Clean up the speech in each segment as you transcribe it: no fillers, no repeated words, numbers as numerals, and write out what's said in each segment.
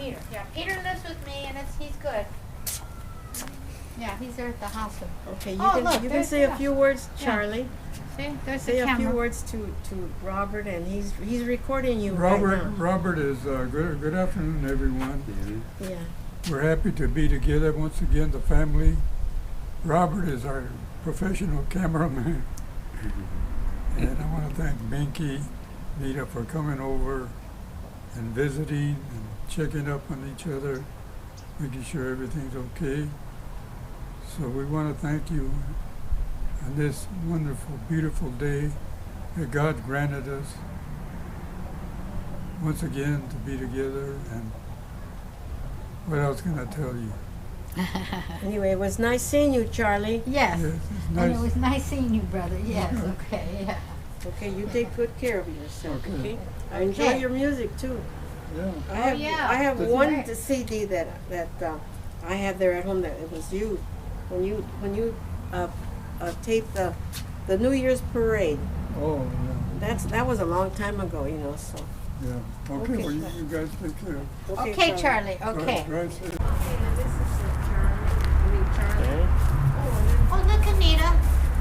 Peter. Yeah, Peter lives with me, and he's good. Yeah, he's there at the hospital. Okay, Oh, you look, can there's- say a few words, Charlie. See, there's Say the a few camera. words to Robert, and he's recording you Robert, right now. Robert is good afternoon, everyone. Yeah. We're happy to be together once again, the family. Robert is our professional cameraman. And I want to thank Binky, Nita for coming over and visiting and checking up on each other, making sure everything's okay. So we want to thank you on this wonderful, beautiful day that God granted us once again to be together. And what else can I tell you? Anyway, it was nice seeing you, Charlie. Yes. Yes, it's And nice. it was nice seeing you, brother. Yes, okay, yeah. Okay, you take good care of yourself. Okay. Okay. I enjoy Okay. your music too. Yeah. I have That's one right. CD that I have there at home that it was you when you taped the New Year's parade. Oh, That was a long time ago, you know. So yeah, yeah. Okay, Okay. well, you guys take care. Okay, Charlie, okay. Right, safe. Okay, now this is Charlie. Oh, look, Anita.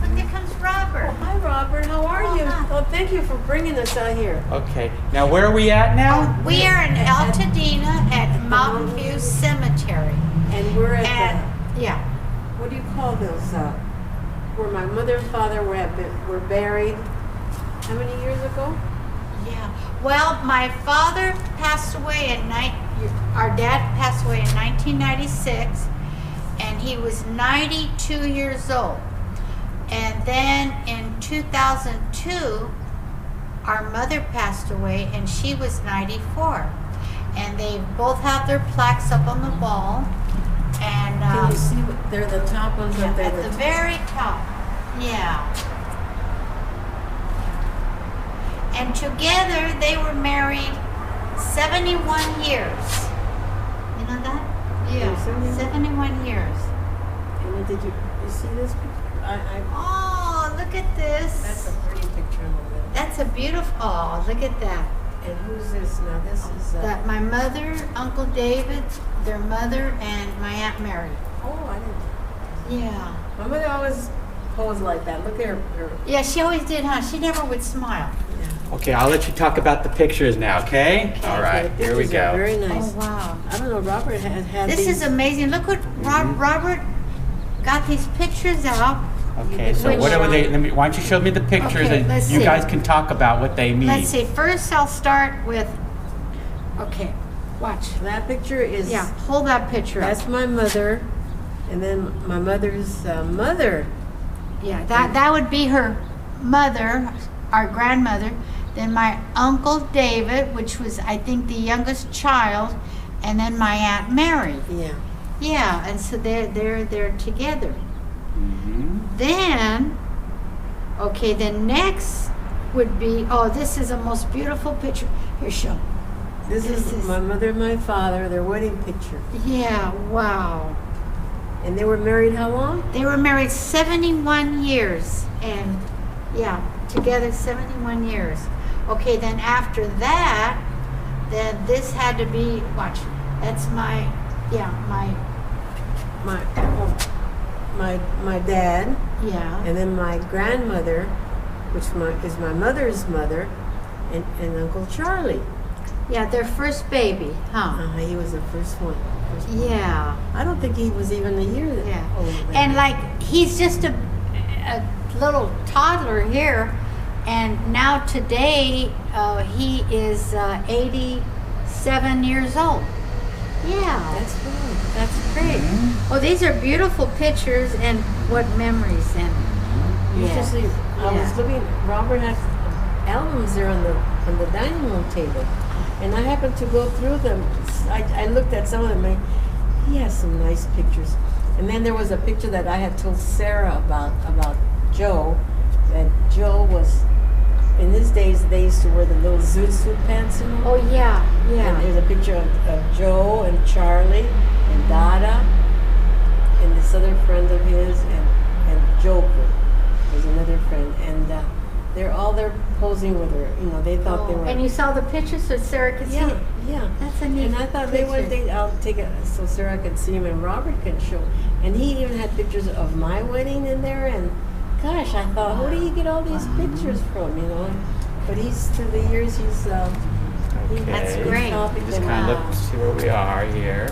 Look, there comes Robert. Oh, hi, Robert. How are you? hi. Oh, thank you for bringing us out here. Okay, now where are we at now? We are in Altadena at Mountain View Cemetery. And we're at And, yeah. what do you call those? Where my mother and father were buried. How many years ago? Yeah. Well, my father passed away our dad passed away in 1996, and he was 92 years old. And then in 2002, our mother passed away, and she was 94. And they both have their plaques up on the wall. And Can you see? They're the top ones yeah, up there. at the very top. Yeah. And together they were married 71 years. You know that? Yeah, 71 years. And did you see this? Oh, look at this. That's a pretty picture of them. That's a beautiful. Oh, look at that. And who's this now? This is. That my mother, Uncle David, their mother, and my Aunt Mary. Oh, I didn't. Yeah. My mother always posed like that. Look at her. Yeah, she always did, huh? She never would smile. Okay, I'll let you talk about the pictures now, okay? Okay. All right, The here we pictures are go. Very nice. Oh, wow. I don't know. Robert had This these. is amazing. Look what Robert got these pictures out. Okay, so Which- what are they? Why don't you show me the pictures Okay, and let's you see. guys can talk about what they mean. Let's see. First, I'll start with. Okay, watch. That picture is. Yeah, hold that picture up. That's my mother, and then my mother's mother. Yeah, that would be her mother, our grandmother. Then my Uncle David, which was I think the youngest child, and then my Aunt Mary. Yeah. Yeah, and so they're together. Mhm. Then, okay, then next would be, oh, this is a most beautiful picture. Here, show. This is my mother and my father, their wedding picture. Yeah, wow. And they were married how long? They were married 71 years, and yeah, together 71 years. Okay, then after that, then this had to be, watch, that's my My dad, yeah. and then my grandmother, which is my mother's mother, and Uncle Charlie. Yeah, their first baby, huh? He was the first one. Yeah, I don't think he was even a year yeah. older than And me. like, he's just a little toddler here, and now today he is 87 years old. Yeah, That's good. That's great. well, these are beautiful pictures, and what memories, and You yeah. should see. I was looking. Robert has albums there on the dining room table, and I happened to go through them. I looked at some of them. And he has some nice pictures. And then there was a picture that I had told Sarah about Joe. That Joe was in his days. They used to wear the little zoot pants, you know. Oh yeah, And yeah. there's a picture of Joe and Charlie and Dada and this other friend of his and Joker was another friend, and they're all there posing with her. You know, they thought they were. And you saw the pictures so Sarah could see yeah, it. yeah. That's a neat And I thought maybe one picture. day I'll take it so Sarah can see him and Robert can show. And he even had pictures of my wedding in there. And gosh, I thought, who did he get all these pictures from? You know. But he's through the years, he's That's Okay. great. Just kind of look, see where we are here.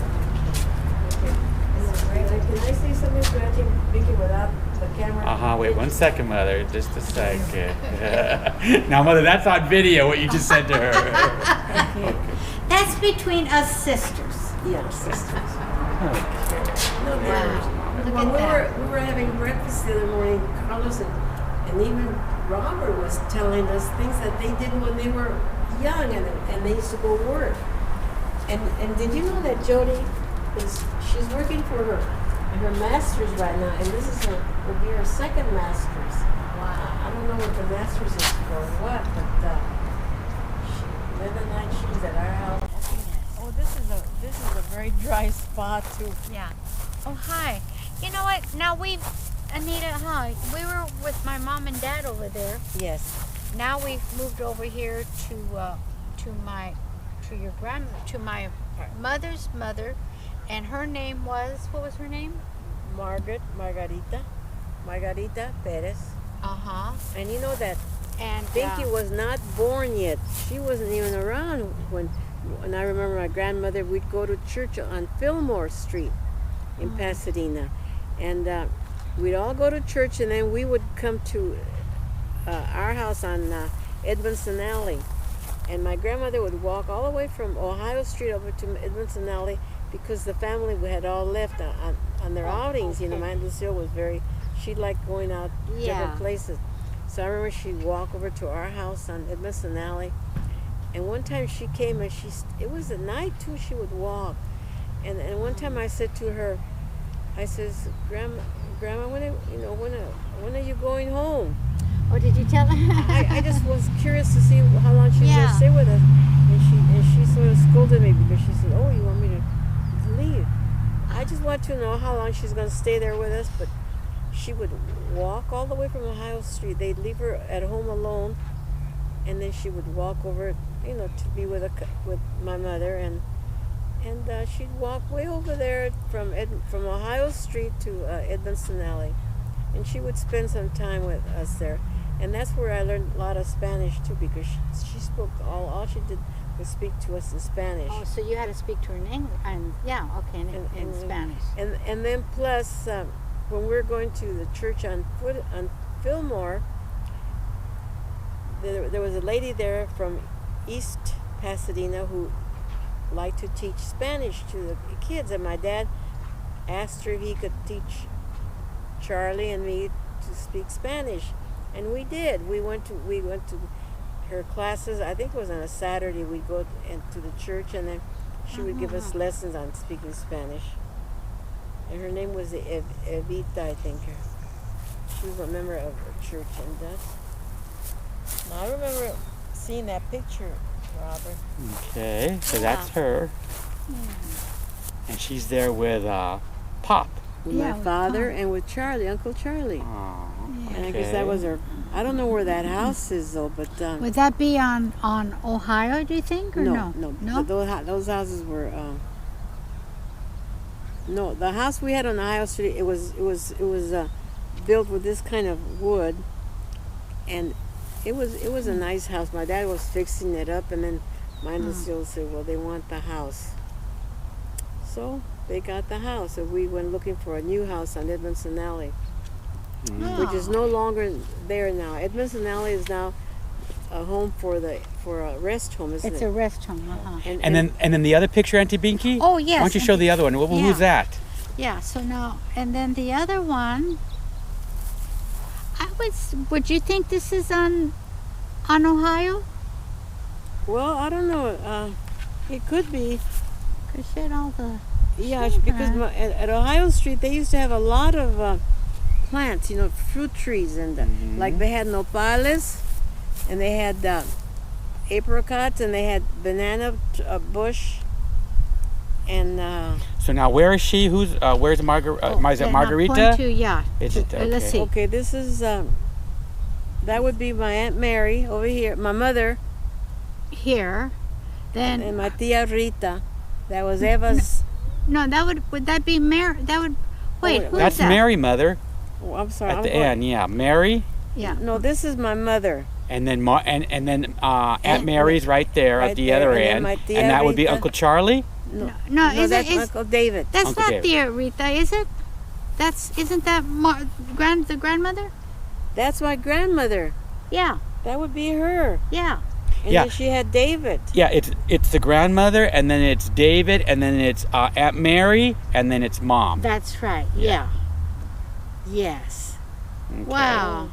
Can I say something to Auntie Vicky without the camera? Wait 1 second, Mother. Just a second. Now, Mother, that's on video, what you just said to her. Okay. That's between us sisters. Yeah, sisters. Okay. No, Wow. Look well, at that. we were having breakfast the other morning, Carlos and even Robert was telling us things that they did when they were young and they used to go work. And did you know that Jody she's working for her master's right now, and this is will be her second master's. Wow. I don't know what the master's is for what, but the other night she was at our house. Oh, this is a very dry spot too. Yeah. Oh, hi. You know what? Now Anita, hi. We were with my mom and dad over there. Yes. Now we've moved over here to my mother's mother, and her name was, what was her name? Margarita Perez. And you know that And Pinky was not born yet. She wasn't even around when I remember my grandmother, we'd go to church on Fillmore Street in Pasadena. And we'd all go to church, and then we would come to our house on Edmondson Alley. And my grandmother would walk all the way from Ohio Street over to Edmondson Alley because the family had all left on their outings. You know, my Aunt Lucille was she liked going out different places. So I remember she'd walk over to our house on Edmondson Alley. And one time she came and it was at night too, she would walk. And one time I said to her, I says, Grandma, when are you going home? Oh, did you tell her? I just was curious to see how long she was going to stay with us. And she sort of scolded me because she said, oh, you want me to leave? I just want to know how long she's going to stay there with us. But she would walk all the way from Ohio Street. They'd leave her at home alone. And then she would walk over, to be with my mother. And she'd walk way over there from Ohio Street to Edmondson Alley. And she would spend some time with us there. And that's where I learned a lot of Spanish too, because she spoke all she did was speak to us in Spanish. Oh, so you had to speak to her in English, and in Spanish. And then plus, when we were going to the church on Fillmore, there was a lady there from East Pasadena who liked to teach Spanish to the kids, and my dad asked her if he could teach Charlie and me to speak Spanish, and we did. We went to her classes. I think it was on a Saturday. We'd go to the church, and then she would give us lessons on speaking Spanish. And her name was Evita, I think. She was a member of the church, and I remember seeing that picture, Robert. Okay, so that's her. And she's there with Pop. With my father and with Charlie, Uncle Charlie. Oh, And I guess that was her. I don't know where that house is though, but Would that be on Ohio, do you think, or no? no. Those houses were. No, the house we had on Ohio Street, it was built with this kind of wood, and it was a nice house. My dad was fixing it up, and then my Aunt Lucille said, "Well, they want the house," so they got the house. So we went looking for a new house on Edmondson Alley, which is no longer there now. Edmondson Alley is now a home for a rest home, isn't It's it? a rest home, And then the other picture, Auntie Binky? Oh, yes. Why don't you show the other one? Who's that? Yeah, so now, and then the other one, would you think this is on Ohio? Well, I don't know. It could be. Because she had all the... Yeah, because at Ohio Street they used to have a lot of plants, fruit trees, and like they had nopales, and they had apricots, and they had banana bush, and. So now where is she? Where's Margarita? Margarita? Point to, yeah. Is it okay? Let's see. Okay, this is that would be my Aunt Mary over here, my mother. Here, then... And my tia Rita. That was Eva's. No, would that be Mary? That would, wait, who's That's that? Mary, Mother. Oh, I'm sorry. At the end, yeah. Mary. Yeah. No, this is my mother. And then Aunt Mary's right there Right at the there, other and then end. my And tia that would be Rita. Uncle Charlie? No, No, is that's it? Uncle David. That's Uncle not David. the Aretha, is it? Isn't that the grandmother? That's my grandmother. Yeah, That would be her. yeah. And Yeah. then she had David. Yeah, it's the grandmother, and then it's David, and then it's Aunt Mary, and then it's Mom. That's right. Yeah. Yeah. Yes. Okay. Wow.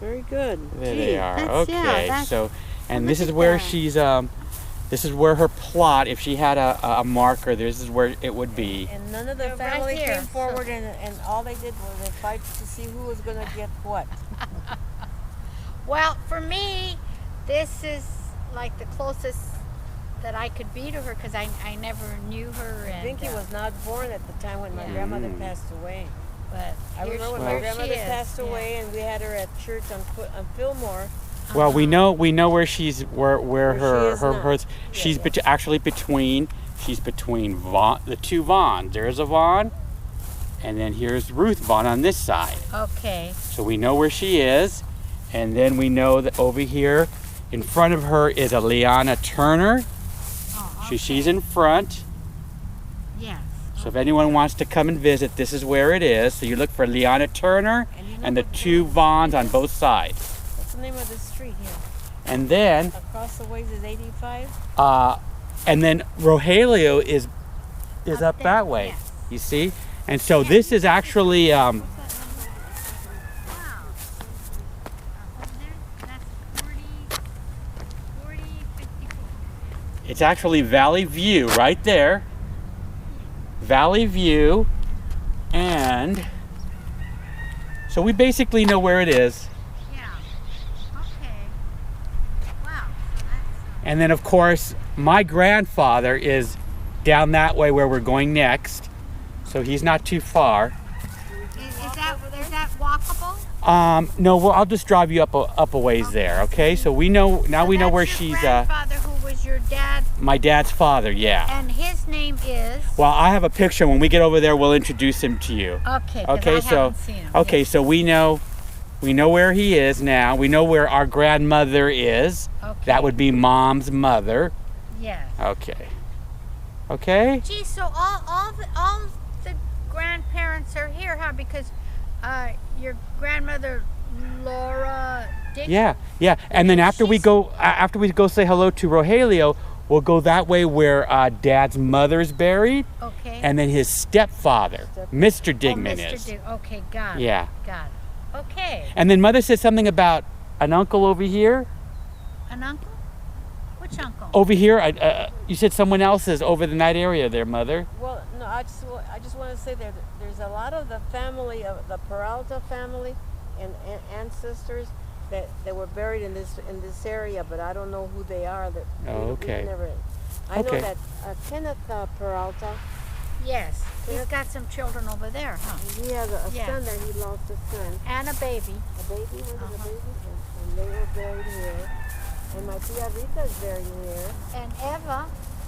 Very good. There Gee, they are. that's- yeah, Okay, that's- so, and look this is at where that. she's, this is where her plot, if she had a marker, this is where it would be. And none of the They're right family here, came forward, and all they did was they fight to see who was going to get what. Well, for me, this is like the closest that I could be to her because I never knew her. And Pinky was not born at the time when my Yeah. grandmother passed away. But I here remember when she- my here grandmother she is, passed yeah. away, and we had her at church on Fillmore. Well, we know where she's where Where she her is her, now. her she's actually between Vaughn, the two Vaughns. There's a Vaughn, and then here's Ruth Vaughn on this side. Okay. So we know where she is, and then we know that over here in front of her is a Leanna Turner. Oh, She's in front. Yes. So if anyone wants to come and visit, this is where it is. So you look for Leanna Turner And you know and the what- two Vaughns on both sides. What's the name of the street here? And then Across the ways is 85. Rogelio is up there, that way. yes. You see? And so this is actually Wow. Over there, that's 40, 54. it's actually Valley View right there. Valley View, and so we basically know where it is. Yeah. Okay. Wow. So that's. And then of course my grandfather is down that way where we're going next, so he's not too far. Is that walkable? No, well, I'll just drive you up a ways there, okay? So we know now. So We know that's where your she's grandfather, who was your dad, my dad's father. Yeah. and his name is. Well, I have a picture. When we get over there, we'll introduce him to you. Okay. 'Cause Okay, I so haven't seen him. okay, Yes. so we know where he is now. We know where our grandmother is. Okay. That would be Mom's mother. Yes. Okay. Okay. Gee, so all the grandparents are here, huh? Because your grandmother Laura Dick. Yeah, yeah. And then after we go say hello to Rogelio, we'll go that way where Dad's mother's buried, Okay. and then his stepfather, Mr. Oh, Digman, Mr. is. Okay, got it. Yeah. Got it. Okay. And then Mother said something about an uncle over here. An uncle? Which uncle? Over here, you said someone else is over the night area there, Mother. Well, no, I just want to say there's a lot of the family of the Peralta family and ancestors that were buried in this area, but I don't know who they are. That Oh, we okay. never. I Okay. know that Kenneth Peralta. Yes. He's got some children over there, huh? He has a Yeah. son that he lost a son. And a baby. A baby, was it a Uh-huh. baby? And they were buried here. And my tia Rita is buried here. And Eva.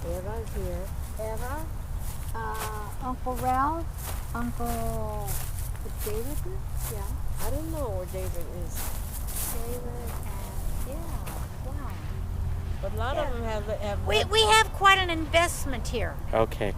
Eva is here. Eva. Uncle Ralph. Uncle David. Yeah. I don't know where David is. David and yeah. Wow. But a lot of them have We have quite an investment here. Okay.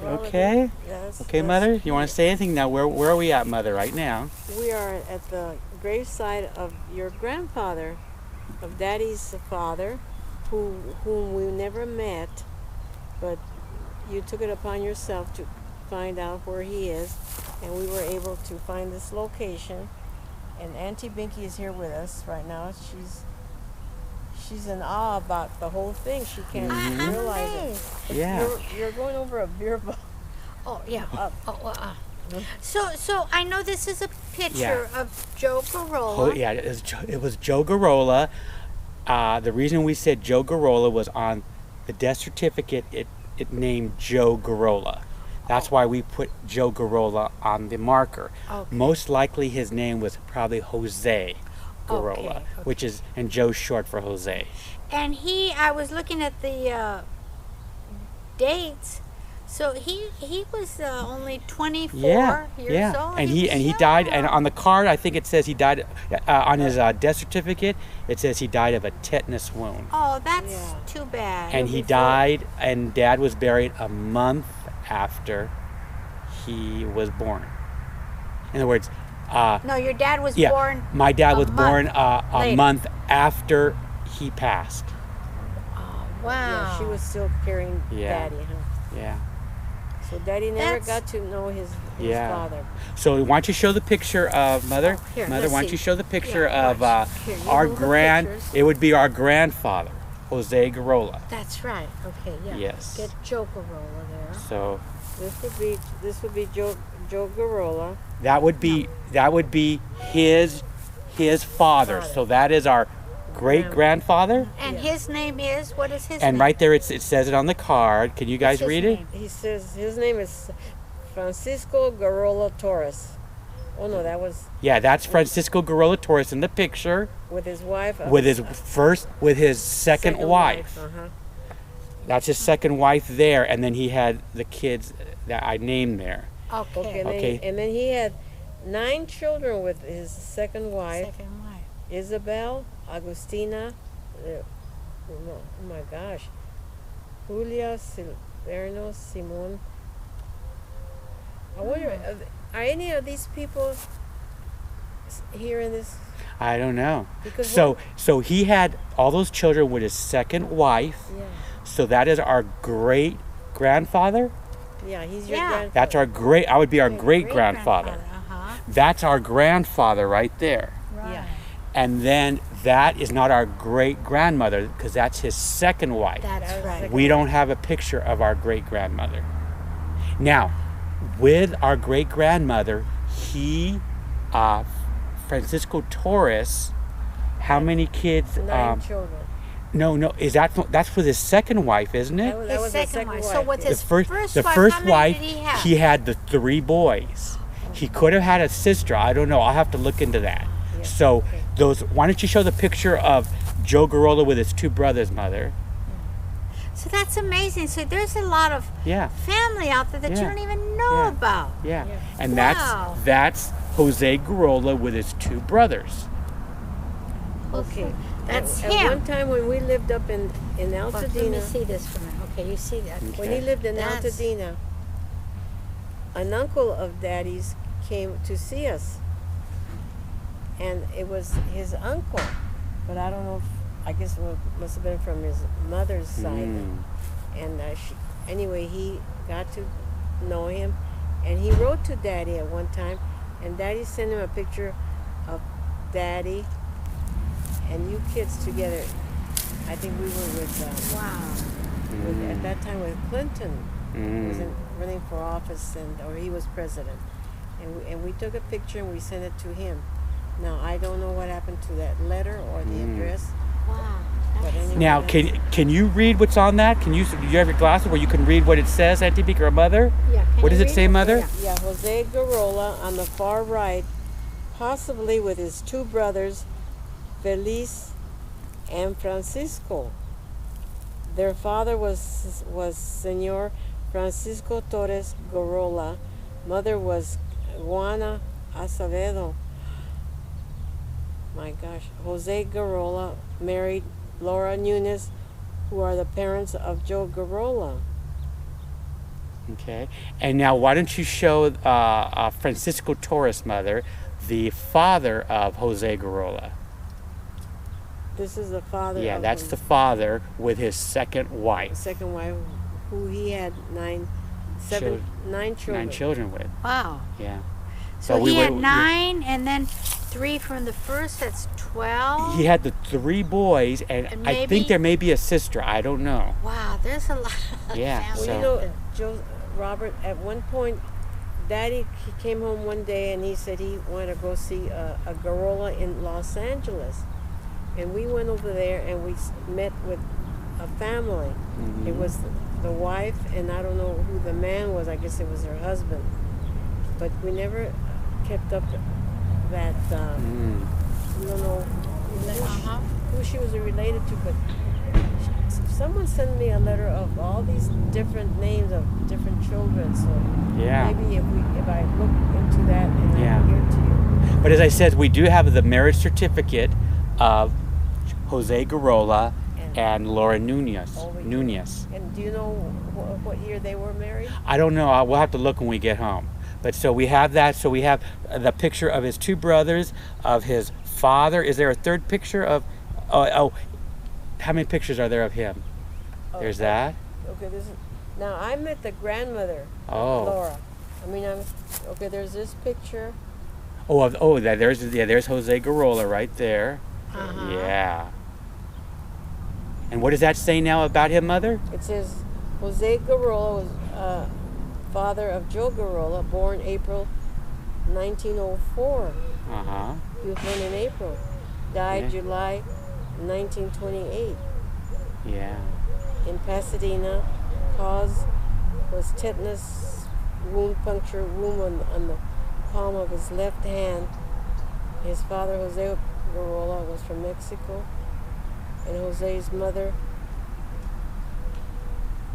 Okay. Yes. Okay, Mother. You want to say anything now? Where are we at, Mother? Right now? We are at the graveside of your grandfather, of Daddy's father, whom we never met, but you took it upon yourself to find out where he is, and we were able to find this location. And Auntie Binky is here with us right now. She's in awe about the whole thing. She can't I'm realize amazed. it. Yeah. You're going over a beer bottle. Oh yeah. So I know this is a picture of Joe Gurrola. Oh, yeah, it was Joe Gurrola. The reason we said Joe Gurrola was on the death certificate. It named Joe Gurrola. That's why we put Joe Gurrola on the marker. Okay. Most likely his name was probably Jose Gurrola, Okay. which is, and Joe's short for Jose. And I was looking at the dates. So he was only 24 years old. And was he died. And young. on the card, I think it says he died. On his death certificate, it says he died of a tetanus wound. Oh, that's Yeah. too bad. And he died, and Dad was buried a month after he was born. In other words, No, your dad was yeah, born. my dad a was born month a later. month after he passed. Oh, wow. Yeah, she was still carrying Yeah. Daddy, huh? Yeah. So Daddy never That's- got to know his Yeah. father. So why don't you show the picture of Mother? Oh, here, Mother, let's why don't see. you show the picture Yeah, of watch. Here, you our move the grand? pictures. It would be our grandfather, Jose Gurrola. That's right. Okay, yeah. Yes. Get Joe Gurrola there. So This would be Joe Gurrola. that would be his father. Father. So that is our great grandfather. And Yeah. his name is, what is his And name? right there, it says it on the card. Can you guys What's his read it? name? He says his name is Francisco Gurrola Torres. Oh no, that was Yeah, that's Francisco Gurrola Torres in the picture with his wife. with his second wife. Uh-huh. That's his second wife there, and then he had the kids that I named there. Okay. Okay, and, Okay. and then he had 9 children with his second wife, Second wife. Isabel, Agustina, oh my gosh, Julia, Silverno, Simon. I wonder, are any of these people here in this? I don't know. Because So he had all those children with his second wife. yeah, So that is our great grandfather. yeah, he's your Yeah. grandfather. That's our great. I would be our great grandfather. Uh-huh. That's our grandfather right there. Right. Yeah. And then that is not our great grandmother because that's his second wife. That's right. We don't have a picture of our great grandmother. Now, with our great grandmother, Francisco Torres, how many kids? 9 children. No, that's with his second wife, isn't it? That His was second the second wife. wife. So with yeah. his the first first wife, how many wife, did he have? he had the 3 boys. He could have had a sister. I don't know. I'll have to look into that. Yeah, So okay. why don't you show the picture of Joe Gurrola with his 2 brothers, Mother? So that's amazing. So there's a lot of Yeah, family out there that you Yeah. don't even know Yeah. about. yeah. Yeah. And Wow. that's Jose Gurrola with his 2 brothers. Okay. That's At him. one time when we lived up in Well, let me Altadena, see this for a minute. Okay, you see that. when he lived in That's- Altadena, an uncle of Daddy's came to see us, and it was his uncle, but I don't know if I guess it must have been from his mother's side. Mm. And anyway, he got to know him, and he wrote to Daddy at one time, and Daddy sent him a picture of Daddy and you kids together. I think we were with, Wow. at that time with Clinton. He was Mm. running for office, or he was president, and we took a picture and we sent it to him. Now I don't know what happened to that letter or the address, Wow. but anyway. Now, that's- can you read what's on that? Do you have your glasses where you can read what it says, Auntie Beaker or Mother? Yeah. can What you does it read say, Mother? Yeah. Yeah, Jose Gurrola on the far right, possibly with his 2 brothers, Feliz and Francisco. Their father was Senor Francisco Torres Gurrola. Mother was Juana Acevedo. My gosh. Jose Gurrola married Laura Nunes, who are the parents of Joe Gurrola. Okay. And now, why don't you show Francisco Torres, Mother, the father of Jose Gurrola? This is the father. Yeah, of that's his the father with his second wife. second wife, who he had nine children. 9 children with. Wow. Yeah. So we he had were- 9, and then 3 from the first. That's 12. He had the 3 boys, and And I maybe- think there may be a sister. I don't know. Wow, there's a lot. Of Yeah, family. Well, so- you know, Robert, at one point, Daddy, he came home one day and he said he wanted to go see a Gurrola in Los Angeles. And we went over there and we met with a family. Mhm. It was the wife, and I don't know who the man was. I guess it was her husband. But we never kept up that, Mm. we don't know Uh-huh. who she was related to, but someone sent me a letter of all these different names of different children. So Yeah. maybe if I look into that and Yeah. I give it to you. But as I said, we do have the marriage certificate of Jose Gurrola and Laura Nunez. Over here. Nunez. And do you know what year they were married? I don't know. We'll have to look when we get home. But so we have that. So we have the picture of his 2 brothers, of his father. Is there a third picture of? Oh, how many pictures are there of him? There's Okay. that. Okay, this is, now I met the grandmother, Oh. Laura. Okay, there's this picture. There's Jose Gurrola right there. Uh-huh. Yeah. And what does that say now about him, Mother? It says Jose Gurrola was father of Joe Gurrola, born April 1904. Uh-huh. He was born in April. Died Yeah. July 1928 Yeah. in Pasadena. Cause was tetanus wound puncture wound on the palm of his left hand. His father, Jose Gurrola, was from Mexico. And Jose's mother,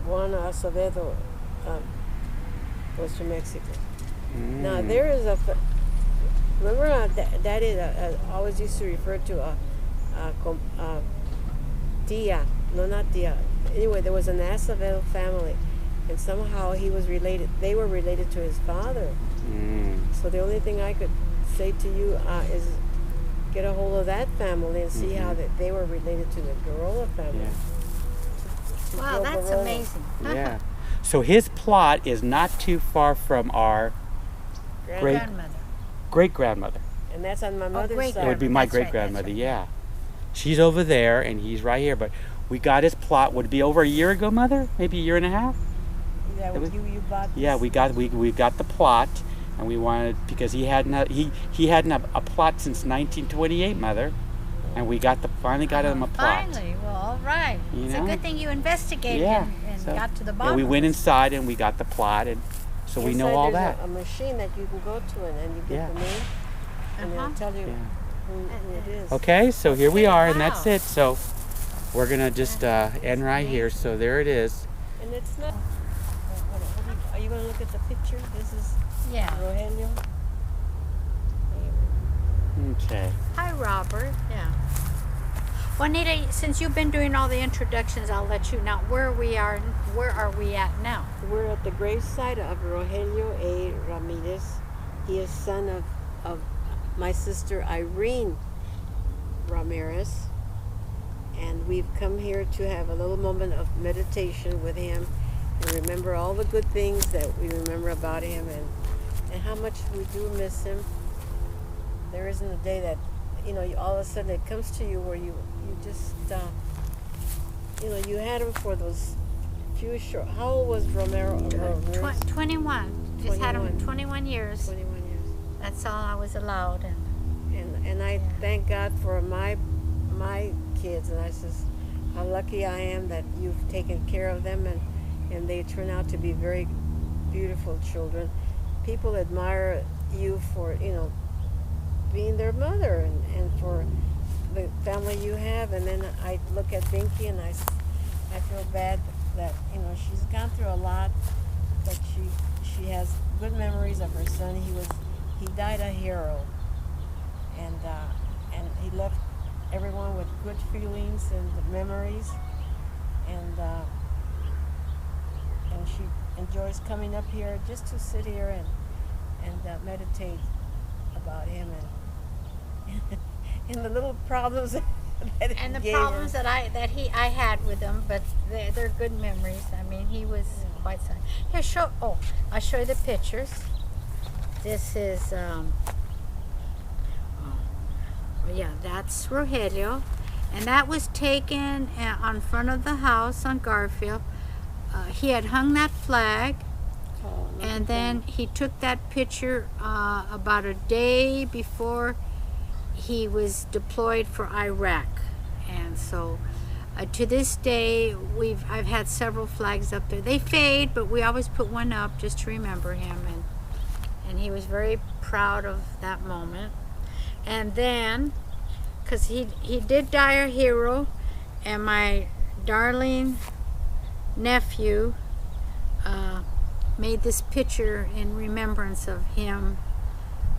Juana Acevedo, was from Mexico. Now Mm. there is remember Daddy always used to refer to tia, no, not tia. Anyway, there was an Acevedo family, and somehow he was related. They were related to his father. Mm. So the only thing I could say to you is get a hold of that family and see how that they were related to the Gurrola family. Yeah. To Wow, Joe that's Gurrola. amazing. Yeah. So his plot is not too far from our Great- Grandmother. great-grandmother. And that's on my mother's great side. It would be my That's right, great-grandmother, that's yeah. She's over there, and he's right here. But we got his plot. Would it be over a year ago, Mother? Maybe a year and a half? Yeah, It was- you bought Yeah, this. we got the plot, and we wanted, because he hadn't a plot since 1928, Mother, and we finally got him a plot. Finally, well, all right. You It's know? a good thing you investigated Yeah, and so- got to the Yeah, bottom. we of went it. inside and we got the plot, and so we know Inside all there's that. A machine that you can go to and you get Yeah. the name, and Uh-huh. it'll tell you Yeah. who it is. Okay, so here we are, and that's Wow. it. So we're gonna just end right here. So there it is. And it's not. Are you going to look at the picture? This is Yeah. Rogelio. Okay. Hi, Robert. Yeah. Juanita, since you've been doing all the introductions, I'll let you know where are we at now? We're at the gravesite of Rogelio A. Ramirez. He is son of my sister Irene Ramirez. And we've come here to have a little moment of meditation with him and remember all the good things that we remember about him and how much we do miss him. There isn't a day that, all of a sudden it comes to you where you just, you had him for those few short. How old was Ramirez? 21. Just had him 21. 21 years. 21 years. That's all I was allowed. And I thank God for my kids, and I says how lucky I am that you've taken care of them, and they turn out to be very beautiful children. People admire you for being their mother and for the family you have. And then I look at Binky and I feel bad that she's gone through a lot, but she has good memories of her son. He died a hero, and he left everyone with good feelings and memories, and she enjoys coming up here just to sit here and meditate about him and the little problems and the gave problems her. that I had with him, but they're good memories. I mean, he was quite something. Here, I'll show you the pictures. This is yeah, that's Rogelio, and that was taken on front of the house on Garfield. He had hung that flag, Oh, look and at then that. he took that picture about a day before he was deployed for Iraq. And so to this day, I've had several flags up there. They fade, but we always put one up just to remember him, and he was very proud of that moment. And then, because he did die a hero, and my darling nephew made this picture in remembrance of him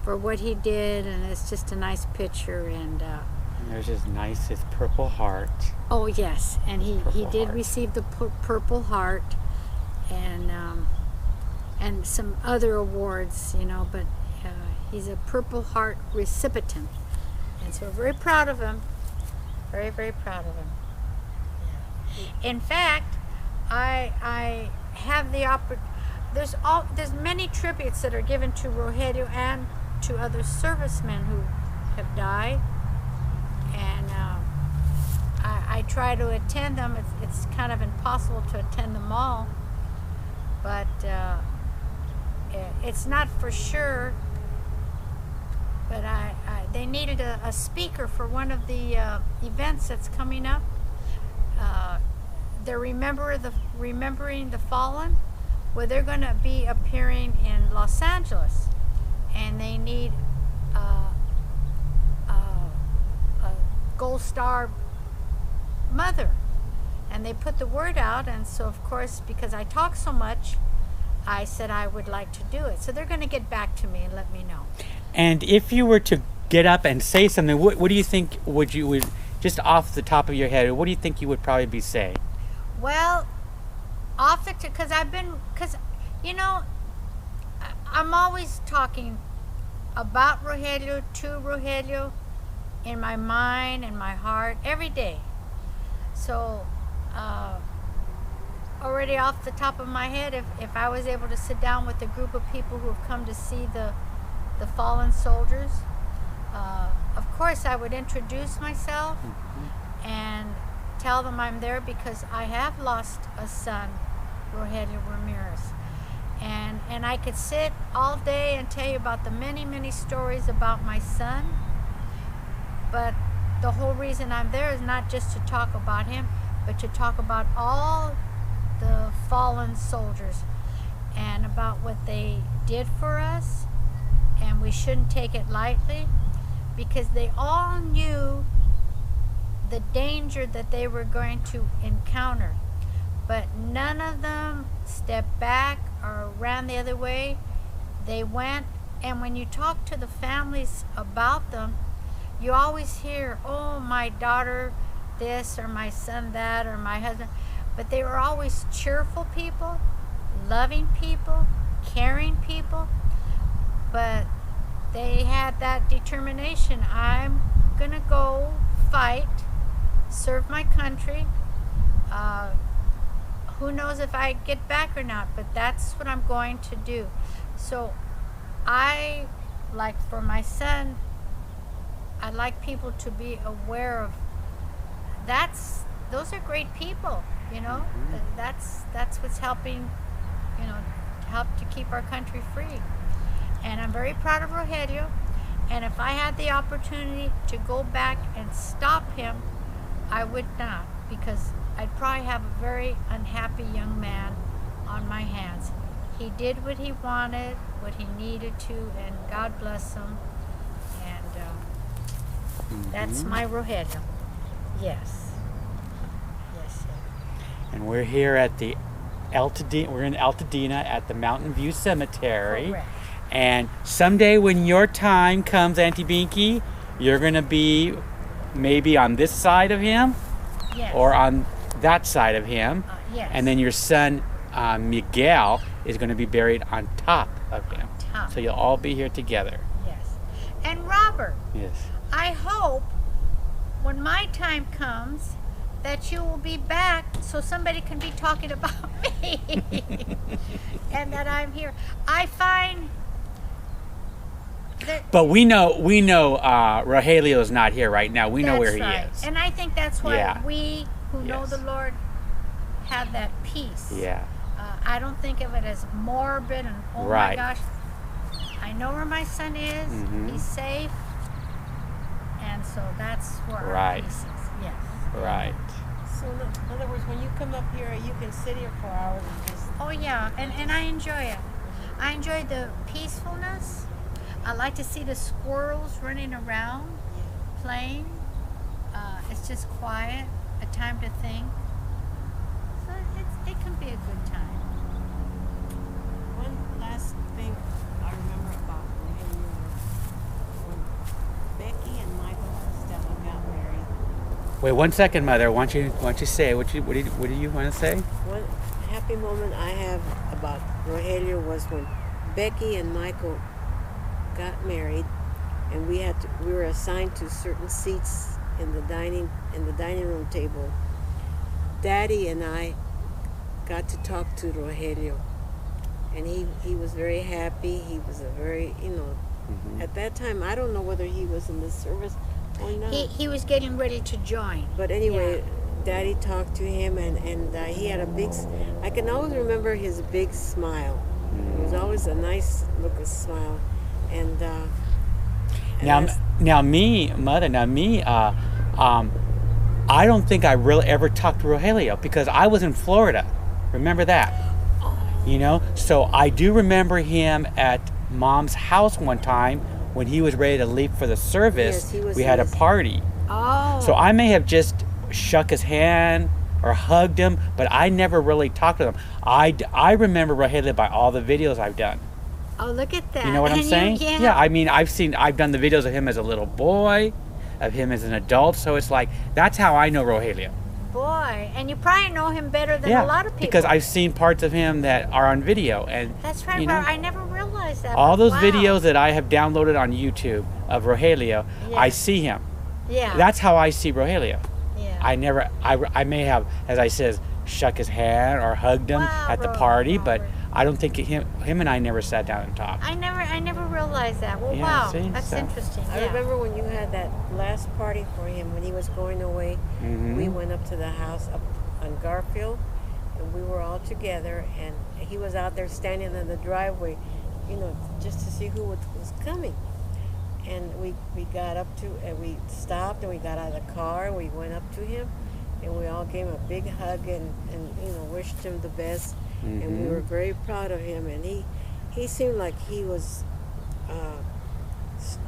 for what he did, and it's just a nice picture. And There's his nice, his Purple Heart. oh yes, and he Purple did Heart. receive the Purple Heart, and some other awards, but he's a Purple Heart recipient, and so we're very proud of him. Very, very proud of him. Yeah. In fact, I have the opportunity. There's many tributes that are given to Rogelio and to other servicemen who have died, and I try to attend them. It's kind of impossible to attend them all, but it's not for sure. But they needed a speaker for one of the events that's coming up. They're remembering the fallen. Well, they're going to be appearing in Los Angeles, and they need a Gold Star mother. And they put the word out, and so of course, because I talk so much, I said I would like to do it. So they're going to get back to me and let me know. And if you were to get up and say something, what do you think would just off the top of your head, what do you think you would probably be saying? Well, because I'm always talking about Rogelio, to Rogelio, in my mind and my heart, every day. So, already off the top of my head, if I was able to sit down with a group of people who have come to see the fallen soldiers, of course I would introduce myself and tell them I'm there because I have lost a son, Rogelio Ramirez. And I could sit all day and tell you about the many, many stories about my son, but the whole reason I'm there is not just to talk about him, but to talk about all the fallen soldiers and about what they did for us, and we shouldn't take it lightly because they all knew the danger that they were going to encounter, but none of them stepped back or ran the other way. They went, and when you talk to the families about them, you always hear, oh, my daughter this, or my son that, or my husband. But they were always cheerful people, loving people, caring people. But they had that determination. I'm going to go fight, serve my country. Who knows if I get back or not, but that's what I'm going to do. So for my son, I'd like people to be aware of those are great people, That's what's helping, help to keep our country free. And I'm very proud of Rogelio. And if I had the opportunity to go back and stop him, I would not, because I'd probably have a very unhappy young man on my hands. He did what he wanted, what he needed to, and God bless him. And that's my Rogelio. Yes. Yes. And we're here at the we're in Altadena at the Mountain View Cemetery. Correct. And someday when your time comes, Auntie Binky, you're going to be maybe on this side of him Yes. or on that side of him. Yes. And then your son, Miguel, is going to be buried on top of him. top. So you'll all be here together. Yes. And Robert, Yes. I hope when my time comes, that you will be back so somebody can be talking about me and that I'm here. I find that But we know Rogelio's not here right now. We know that's where he right. is. And I think that's why Yeah. we who know Yes. the Lord have that peace. Yeah. I don't think of it as morbid and oh my Right. gosh, I know where my son is. Mhm. He's safe, and so that's where our Right. peace is. Yes. Right. So in other words, when you come up here, you can sit here for hours and just. Oh yeah, and I enjoy it. I enjoy the peacefulness. I like to see the squirrels running around, playing. It's just quiet, a time to think. So it can be a good time. One last thing I remember about Rogelio was when Becky and Michael Stella got married. Wait 1 second, Mother. Why don't you say what do you want to say? One happy moment I have about Rogelio was when Becky and Michael got married, and we were assigned to certain seats in the dining room table. Daddy and I got to talk to Rogelio, and he was very happy. He was a very, Mhm. at that time, I don't know whether he was in the service or not. He was getting ready to join. But anyway, Daddy talked to him, and he had a big. I can always remember his big smile. It was always a nice looking smile, and Now, that's- I don't think I really ever talked to Rogelio because I was in Florida. Remember that? So I do remember him at Mom's house one time when he was ready to leave for the service. Yes, he was we had a in his- party. Oh. So I may have just shook his hand or hugged him, but I never really talked to him. I remember Rogelio by all the videos I've done. Oh, look at that. You know what I'm And saying? yeah. I mean, I've done the videos of him as a little boy, of him as an adult. So it's like, that's how I know Rogelio. Boy, and you probably know him better than Yeah, a lot of people. because I've seen parts of him that are on video. And That's right, you know, Robert. I never realized that. all but those wow. videos that I have downloaded on YouTube of Rogelio, Yeah. I see him. Yeah. That's how I see Rogelio. yeah. I may have, as I says, shook his hand or hugged him Wow, at the party, but Robert. I don't think him and I never sat down and talked. I never realized that. Well, Yeah, wow, see, that's so- interesting. I Yeah. remember when you had that last party for him when he was going away. Mhm. We went up to the house up on Garfield, and we were all together, and he was out there standing in the driveway, just to see who was coming. And we got up to, and we stopped, and we got out of the car, and we went up to him, and we all gave him a big hug and wished him the best. And we Mhm. were very proud of him, and he seemed like he was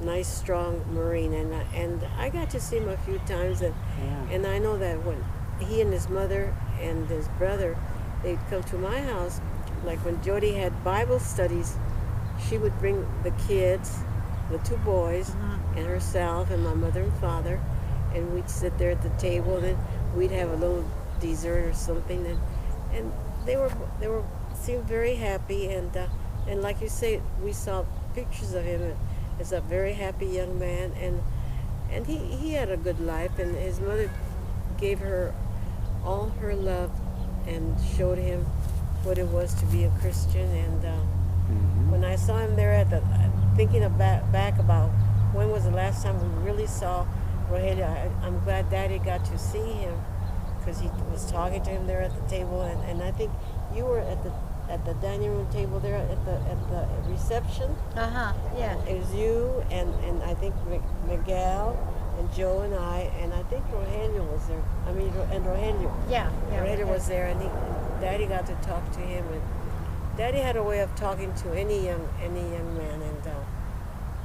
nice, strong Marine, and I got to see him a few times, and I know that when he and his mother and his brother, they'd come to my house, like when Jody had Bible studies, she would bring the kids, the two boys, and herself and my mother and father, and we'd sit there at the table, and then we'd have a little dessert or something, and they were seemed very happy, and like you say, we saw pictures of him as a very happy young man, and he had a good life, and his mother gave her all her love and showed him what it was to be a Christian. And Mhm. when I saw him there thinking back about when was the last time we really saw Rogelio, I'm glad Daddy got to see him because he was talking to him there at the table, and I think you were at the dining room table there at the reception. Yeah. It was you and I think Miguel and Joe and I think Rogelio was there. And Rogelio. Yeah. Rogelio was there, and Daddy got to talk to him, and Daddy had a way of talking to any young man, and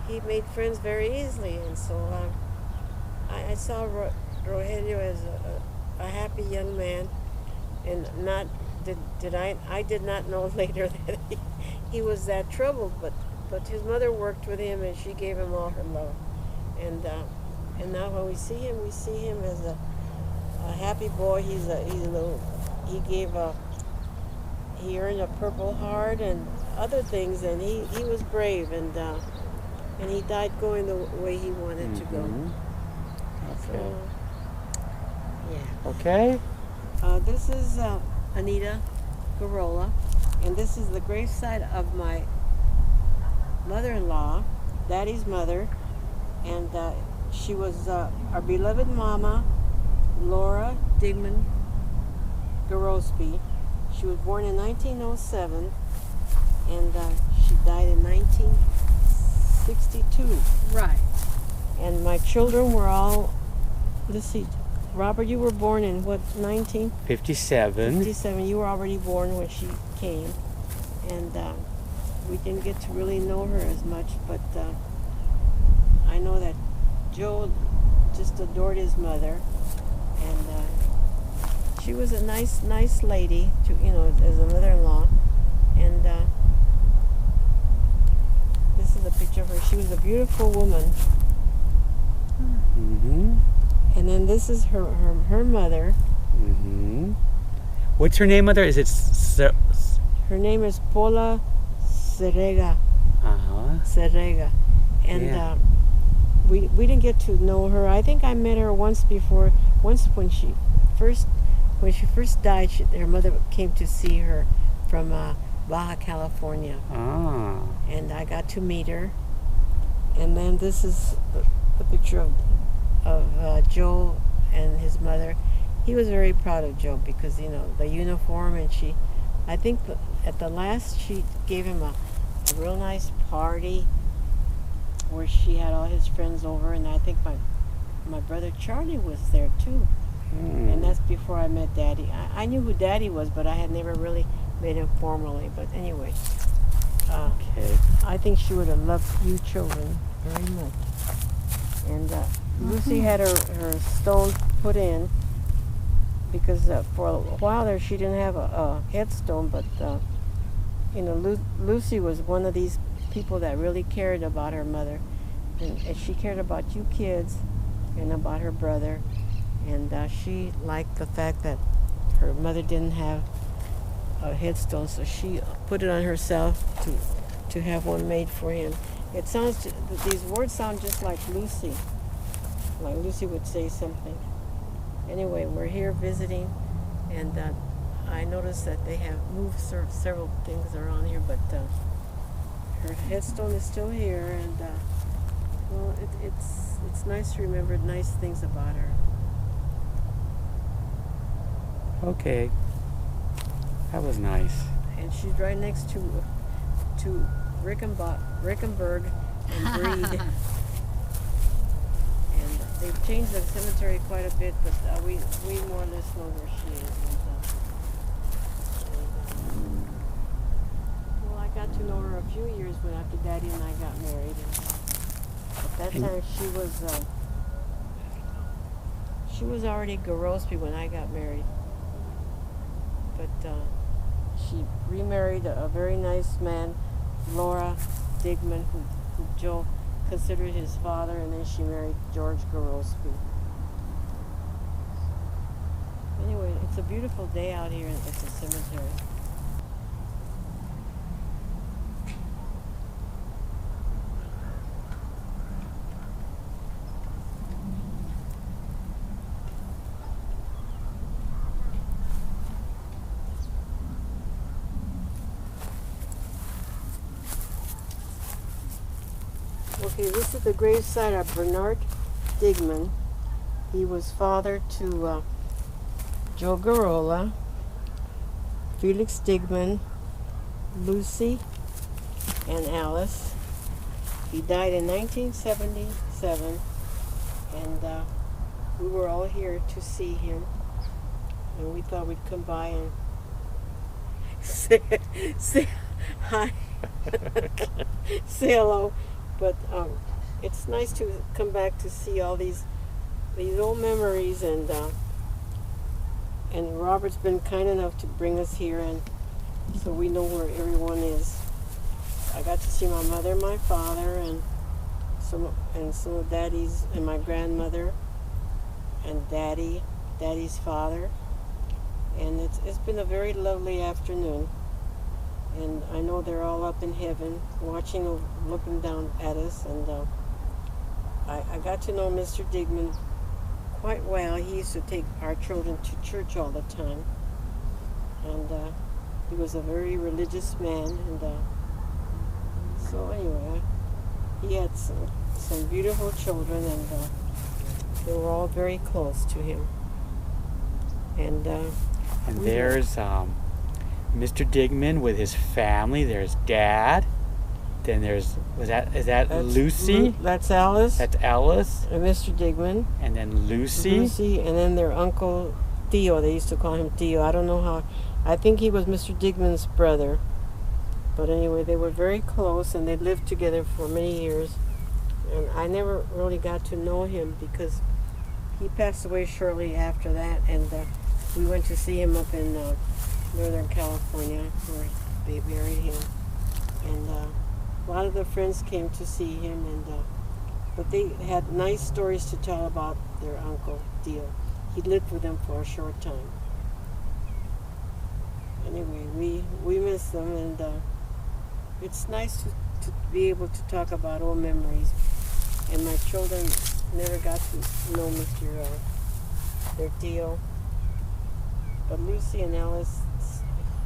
he made friends very easily, and so I saw Rogelio as a happy young man, and I did not know later that he was that troubled, but his mother worked with him, and she gave him all her love, and now when we see him as a happy boy. He earned a Purple Heart and other things, and he was brave, and he died going the way he wanted to go. Mhm. Okay. So Yeah. Okay? This is Anita Gurrola, and this is the gravesite of my mother-in-law, Daddy's mother, and she was our beloved mama, Laura Digman Garosby. She was born in 1907, and she died in 1962. Right. And my children were all, let's see, Robert, you were born in what, 57. 1957? You were already born when she came. And we didn't get to really know her as much, but I know that Joe just adored his mother. And she was a nice lady, to, as a mother-in-law. And this is a picture of her. She was a beautiful woman. Mm-hmm. And then this is her mother. Mm-hmm. What's her name, Mother? Is it Her name is Paula Serega. Uh-huh. Serega. And Yeah. we didn't get to know her. I think I met her once before. Once when she first died, her mother came to see her from Baja California. Ah. And I got to meet her. And then this is the picture of Joe and his mother. He was very proud of Joe because, the uniform, and I think at the last she gave him a real nice party where she had all his friends over, and I think my brother Charlie was there too. Mm. And that's before I met Daddy. I knew who Daddy was, but I had never really met him formally. But anyway, Okay. I think she would have loved you children very much. And Lucy had her stone put in because for a while there she didn't have a headstone, but Lucy was one of these people that really cared about her mother, and she cared about you kids and about her brother, and she liked the fact that her mother didn't have a headstone, so she put it on herself to have one made for him. It sounds, these words sound just like Lucy would say something. Anyway, we're here visiting, and I noticed that they have moved several things around here, but her headstone is still here, and well, it's nice to remember nice things about her. Okay. That was nice. And she's right next to Rickenberg and Breed. And they've changed the cemetery quite a bit, but we more or less know where she is. Well, I got to know her a few years after Daddy and I got married. And at that time, she was already Garosby when I got married. But she remarried a very nice man, Laura Digman, who Joe considered his father, and then she married George Garosby. Anyway, it's a beautiful day out here at the cemetery. Okay, this is the gravesite of Bernard Digman. He was father to Joe Gurrola, Felix Digman, Lucy, and Alice. He died in 1977, and we were all here to see him, and we thought we'd come by and say hi, say hello. But it's nice to come back to see all these old memories, and Robert's been kind enough to bring us here, and so we know where everyone is. I got to see my mother, my father, and some of Daddy's, and my grandmother, and Daddy's father, and it's been a very lovely afternoon. And I know they're all up in heaven, looking down at us. And I got to know Mr. Digman quite well. He used to take our children to church all the time. And he was a very religious man. And so anyway, he had some beautiful children, and they were all very close to him. And there's Mr. Digman with his family. There's Dad. Then is that Lucy? That's Alice. That's Alice. And Mr. Digman. And then Lucy. Lucy, and then their uncle Theo. They used to call him Theo. I don't know how. I think he was Mr. Digman's brother. But anyway, they were very close, and they lived together for many years. And I never really got to know him because he passed away shortly after that. And we went to see him up in Northern California, where they buried him. And a lot of the friends came to see him, but they had nice stories to tell about their uncle Theo. He lived with them for a short time. Anyway, we miss them, and it's nice to be able to talk about old memories. And my children never got to know their Theo. But Lucy and Alice,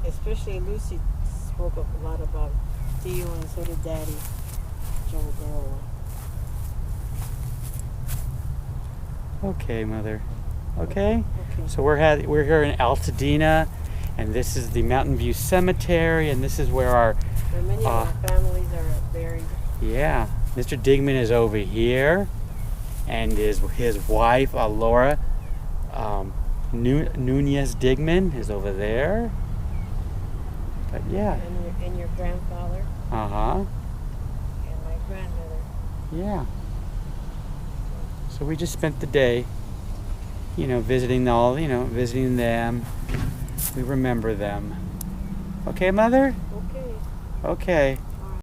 especially Lucy, spoke a lot about Theo, and so did Daddy, Joe Gurrola. Okay, Mother. Okay. Okay. So we're here in Altadena, and this is the Mountain View Cemetery, and this is where our And many of our families are buried. yeah, Mr. Digman is over here, and his wife Laura Nunez Digman is over there. But yeah. And your grandfather. Uh-huh. And my grandmother. Yeah. So we just spent the day, visiting visiting them. We remember them. Okay, Mother? Okay. Okay.